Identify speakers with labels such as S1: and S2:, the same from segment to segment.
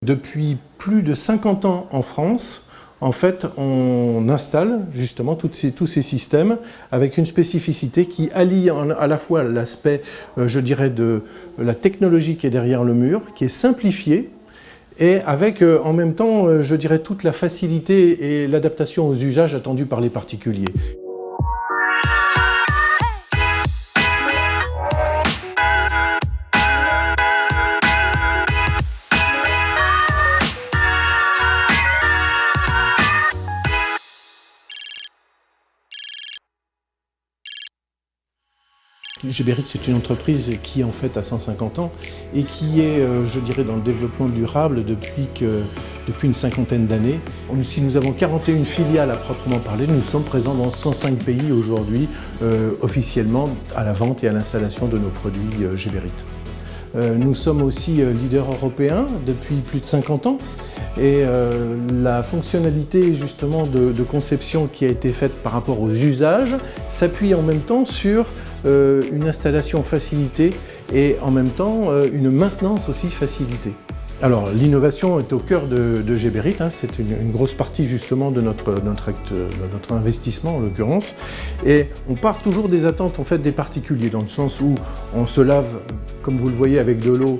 S1: Depuis plus de 50 ans en France, en fait, on installe justement tous ces systèmes avec une spécificité qui allie à la fois l'aspect, je dirais, de la technologie qui est derrière le mur, qui est simplifiée, et avec en même temps, je dirais, toute la facilité et l'adaptation aux usages attendus par les particuliers. Geberit, c'est une entreprise qui en fait a 150 ans et qui est, je dirais, dans le développement durable depuis une cinquantaine d'années. Si nous avons 41 filiales à proprement parler, nous sommes présents dans 105 pays aujourd'hui, officiellement à la vente et à l'installation de nos produits Geberit. Nous sommes aussi leader européen depuis plus de 50 ans et la fonctionnalité justement de conception qui a été faite par rapport aux usages s'appuie en même temps sur une installation facilitée et en même temps une maintenance aussi facilitée. Alors l'innovation est au cœur de Geberit, hein, c'est une grosse partie justement de notre investissement en l'occurrence. Et on part toujours des attentes en fait des particuliers, dans le sens où on se lave, comme vous le voyez, avec de l'eau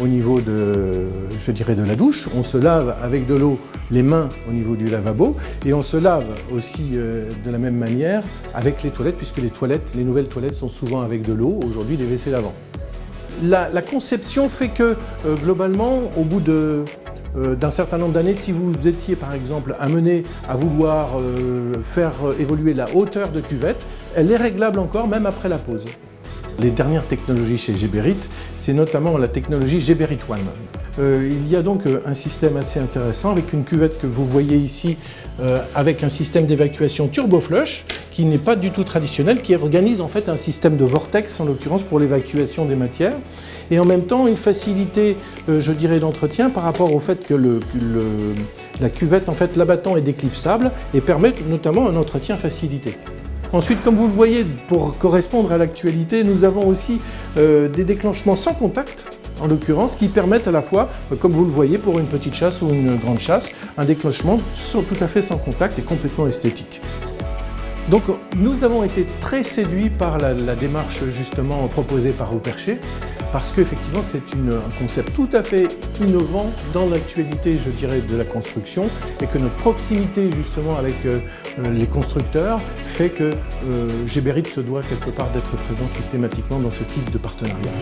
S1: au niveau je dirais, de la douche, on se lave avec de l'eau les mains au niveau du lavabo, et on se lave aussi de la même manière avec les toilettes, puisque les nouvelles toilettes sont souvent avec de l'eau, aujourd'hui des WC lavants. La conception fait que, globalement, au bout d'un certain nombre d'années, si vous étiez par exemple amené à vouloir faire évoluer la hauteur de cuvette, elle est réglable encore même après la pose. Les dernières technologies chez Geberit, c'est notamment la technologie Geberit One. Il y a donc un système assez intéressant avec une cuvette que vous voyez ici avec un système d'évacuation turbo flush qui n'est pas du tout traditionnel, qui organise en fait un système de vortex en l'occurrence pour l'évacuation des matières, et en même temps une facilité, je dirais, d'entretien par rapport au fait que la cuvette, en fait, l'abattant est déclipsable et permet notamment un entretien facilité. Ensuite, comme vous le voyez, pour correspondre à l'actualité, nous avons aussi des déclenchements sans contact, en l'occurrence, qui permettent à la fois, comme vous le voyez, pour une petite chasse ou une grande chasse, un déclenchement tout à fait sans contact et complètement esthétique. Donc nous avons été très séduits par la démarche justement proposée par Aupercher, parce qu'effectivement c'est un concept tout à fait innovant dans l'actualité, je dirais, de la construction, et que notre proximité justement avec les constructeurs fait que Geberit se doit quelque part d'être présent systématiquement dans ce type de partenariat.